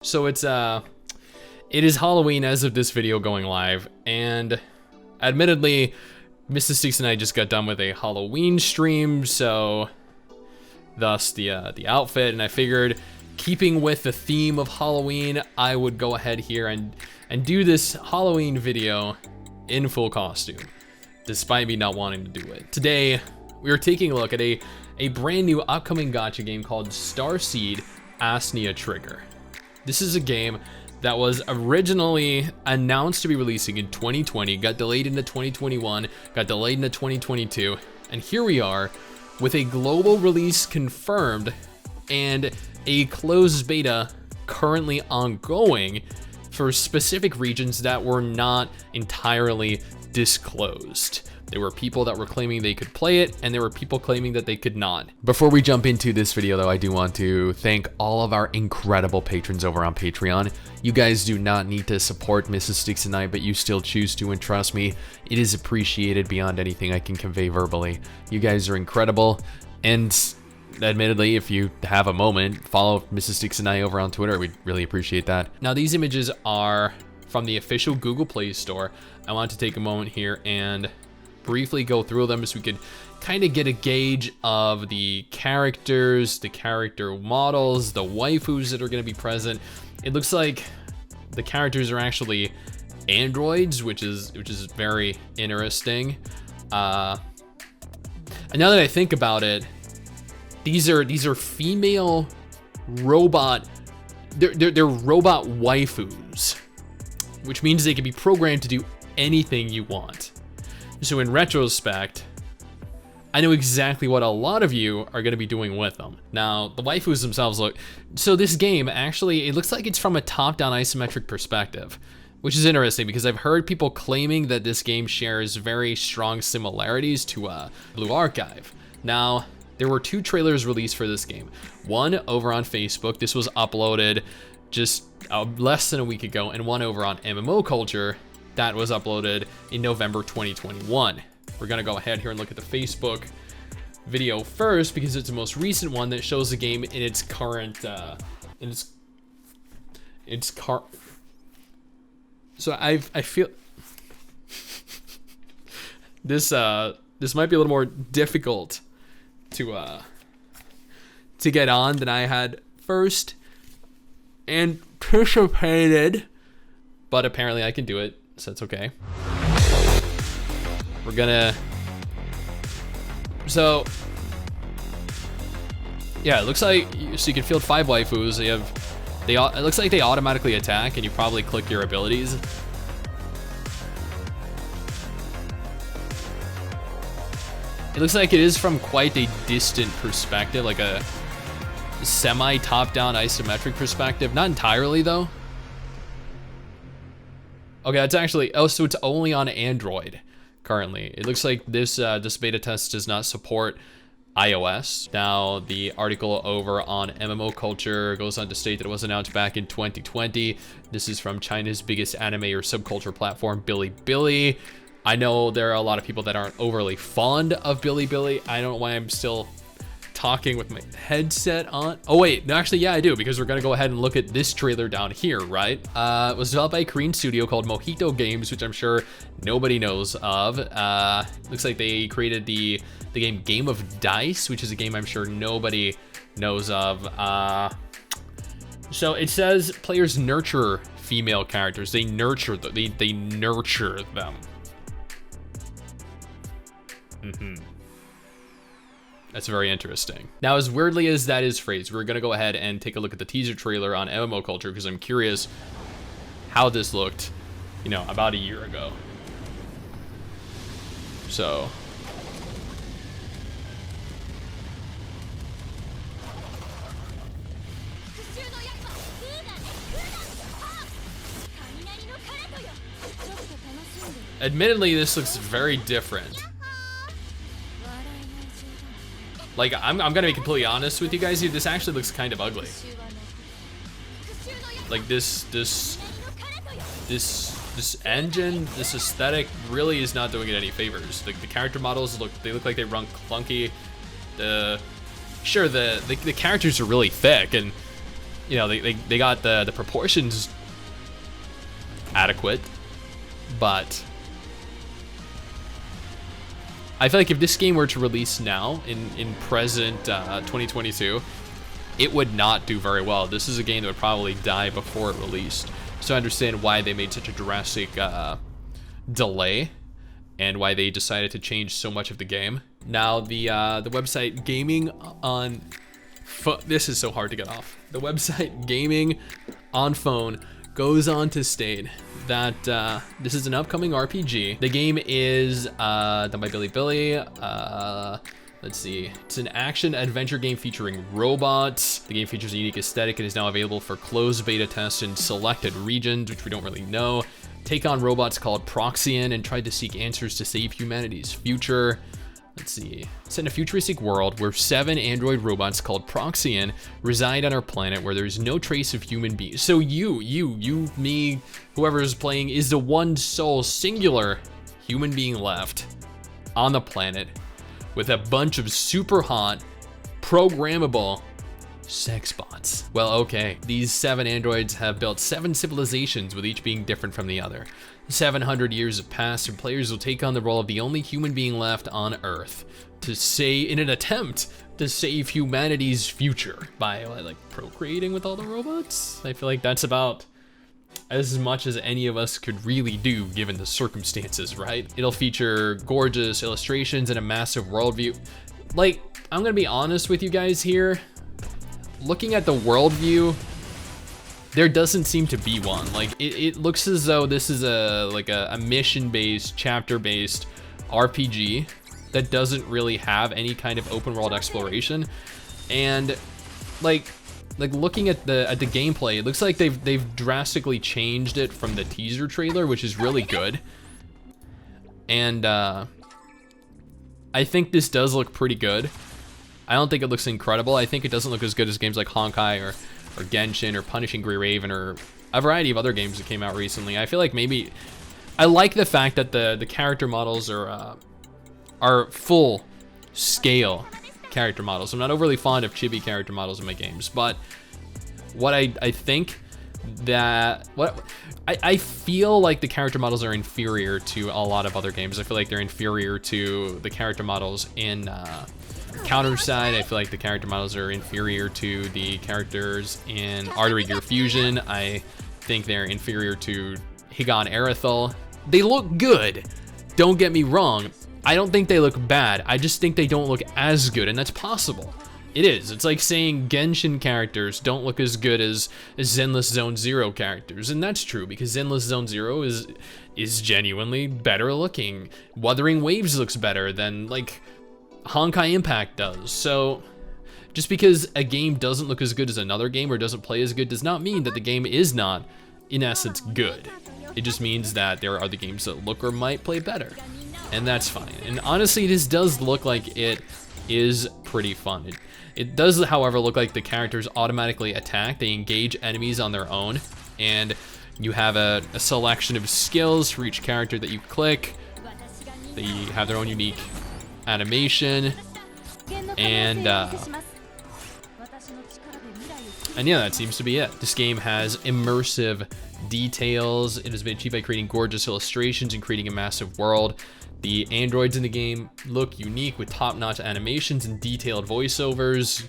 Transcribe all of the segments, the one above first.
So it is Halloween as of this video going live, and admittedly, Mrs. Stix and I just got done with a Halloween stream, so thus the outfit, and I figured, keeping with the theme of Halloween, I would go ahead here and do this Halloween video in full costume, despite me not wanting to do it. Today, we are taking a look at a brand new upcoming gacha game called Starseed Asnia Trigger. This is a game that was originally announced to be releasing in 2020, got delayed into 2021, got delayed into 2022, and here we are with a global release confirmed and a closed beta currently ongoing for specific regions that were not entirely disclosed. There were people that were claiming they could play it, and there were people claiming that they could not. Before we jump into this video though, I do want to thank all of our incredible patrons over on Patreon. You guys do not need to support Mrs. Stix and I, but you still choose to, and trust me, it is appreciated beyond anything I can convey verbally. You guys are incredible, and admittedly, if you have a moment, follow Mrs. Stix and I over on Twitter. We'd really appreciate that. Now, these images are from the official Google Play Store. I want to take a moment here and briefly go through them so we could kind of get a gauge of the characters, the character models, the waifus that are going to be present. It looks like the characters are actually androids, which is very interesting. And now that I think about it, these are female robot. They're robot waifus, which means they can be programmed to do anything you want. So in retrospect, I know exactly what a lot of you are going to be doing with them. Now, the waifus themselves look... So this game, actually, it looks like it's from a top-down isometric perspective, which is interesting because I've heard people claiming that this game shares very strong similarities to Blue Archive. Now, there were two trailers released for this game. One over on Facebook, this was uploaded just less than a week ago, and one over on MMO Culture, that was uploaded in November 2021. We're gonna go ahead here and look at the Facebook video first because it's the most recent one that shows the game in its current, So I feel this might be a little more difficult to get on than I had first anticipated, but apparently I can do it. So that's okay. We're gonna, so yeah, it looks like, so you can field 5 waifus. It looks like they automatically attack, and you probably click your abilities. It looks like it is from quite a distant perspective, like a semi top-down isometric perspective. Not entirely though. Okay, it's actually, oh, so it's only on Android currently. It looks like this beta test does not support iOS. Now, the article over on MMO Culture goes on to state that it was announced back in 2020. This is from China's biggest anime or subculture platform, Bilibili. I know there are a lot of people that aren't overly fond of Bilibili. I don't know why I'm still talking with my headset on. Oh wait, no, actually, yeah, I do, because we're gonna go ahead and look at this trailer down here, right? It was developed by a Korean studio called Mojito Games, which I'm sure nobody knows of. Looks like they created the game Game of Dice, which is a game I'm sure nobody knows of. So it says players nurture female characters. They nurture them. They nurture them. That's very interesting. Now, as weirdly as that is phrased, we're gonna go ahead and take a look at the teaser trailer on MMO Culture because I'm curious how this looked, you know, about a year ago. So. Admittedly, this looks very different. Like, I'm gonna be completely honest with you guys here, this actually looks kind of ugly. Like this engine, this aesthetic really is not doing it any favors. The character models look like they run clunky. The characters are really thick, and you know, they got the proportions adequate, but I feel like if this game were to release now in present 2022, it would not do very well. This is a game that would probably die before it released. So I understand why they made such a drastic delay and why they decided to change so much of the game. Now the website gaming on this is so hard to get off. The website gaming on phone goes on to state that this is an upcoming RPG. The game is done by Billy. Let's see. It's an action adventure game featuring robots. The game features a unique aesthetic and is now available for closed beta tests in selected regions, which we don't really know. Take on robots called Proxian and try to seek answers to save humanity's future. Let's see. It's in a futuristic world where 7 android robots called Proxian reside on our planet where there's no trace of human beings. So you, me, whoever is playing is the one sole singular human being left on the planet with a bunch of super hot, programmable sex bots. Well, okay, these 7 androids have built 7 civilizations, with each being different from the other. 700 years have passed, and players will take on the role of the only human being left on Earth in an attempt to save humanity's future by like procreating with all the robots. I feel like that's about as much as any of us could really do given the circumstances, right? It'll feature gorgeous illustrations and a massive worldview. Like, I'm gonna be honest with you guys here. Looking at the worldview, there doesn't seem to be one. Like, it looks as though this is a mission-based, chapter-based RPG that doesn't really have any kind of open world exploration. And like looking at the gameplay, it looks like they've drastically changed it from the teaser trailer, which is really good. And I think this does look pretty good. I don't think it looks incredible. I think it doesn't look as good as games like Honkai or Genshin or Punishing Grey Raven or a variety of other games that came out recently. I feel like maybe I like the fact that the character models are full scale character models. I'm not overly fond of chibi character models in my games, but what I think that I feel like the character models are inferior to a lot of other games. I feel like they're inferior to the character models in Counterside. I feel like the character models are inferior to the characters in Artery Gear Fusion. I think they're inferior to Higan Erethal. They look good, don't get me wrong. I don't think they look bad. I just think they don't look as good, and that's possible. It is. It's like saying Genshin characters don't look as good as Zenless Zone Zero characters, and that's true because Zenless Zone Zero is genuinely better looking. Wuthering Waves looks better than like Honkai Impact does. So just because a game doesn't look as good as another game or doesn't play as good does not mean that the game is not, in essence, good. It just means that there are other games that look or might play better, and that's fine. And honestly, this does look like it is pretty fun. It does, however, look like the characters automatically attack. They engage enemies on their own, and you have a selection of skills for each character that you click. They have their own unique animation, and yeah, that seems to be it. This game has immersive details. It has been achieved by creating gorgeous illustrations and creating a massive world. The androids in the game look unique with top-notch animations and detailed voiceovers.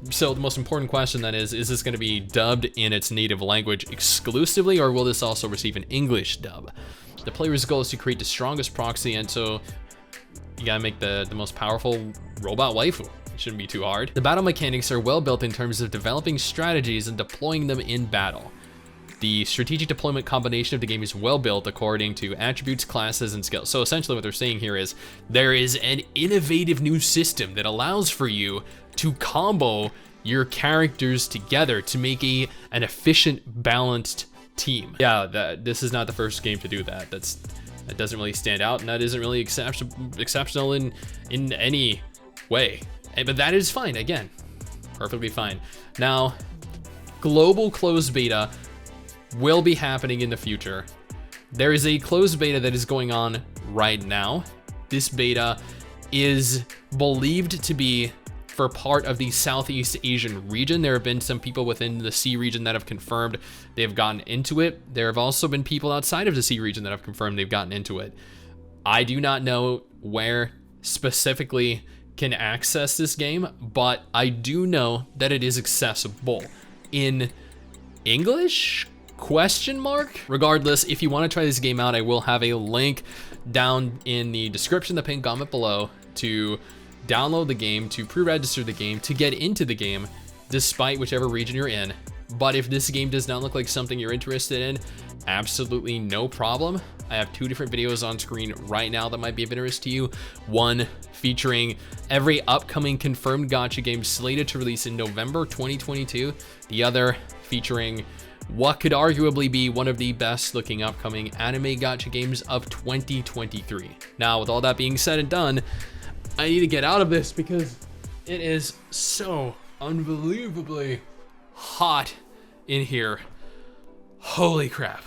So the most important question then is this going to be dubbed in its native language exclusively, or will this also receive an English dub? The player's goal is to create the strongest proxy, and so you gotta make the most powerful robot waifu. It shouldn't be too hard. The battle mechanics are well built in terms of developing strategies and deploying them in battle. The strategic deployment combination of the game is well built according to attributes, classes, and skills. So essentially what they're saying here is there is an innovative new system that allows for you to combo your characters together to make an efficient, balanced team. Yeah, this is not the first game to do that. That doesn't really stand out, and that isn't really exceptional in any way. But that is fine, again, perfectly fine. Now, global closed beta will be happening in the future. There is a closed beta that is going on right now. This beta is believed to be for part of the Southeast Asian region. There have been some people within the C region that have confirmed they've gotten into it. There have also been people outside of the C region that have confirmed they've gotten into it. I do not know where specifically can access this game, but I do know that it is accessible in English? Question mark? Regardless, if you want to try this game out, I will have a link down in the description, the pinned comment below, to download the game, to pre-register the game, to get into the game, despite whichever region you're in. But if this game does not look like something you're interested in, absolutely no problem. I have 2 different videos on screen right now that might be of interest to you. One featuring every upcoming confirmed gacha game slated to release in November 2022. The other featuring what could arguably be one of the best looking upcoming anime gacha games of 2023. Now, with all that being said and done, I need to get out of this because it is so unbelievably hot in here. Holy crap.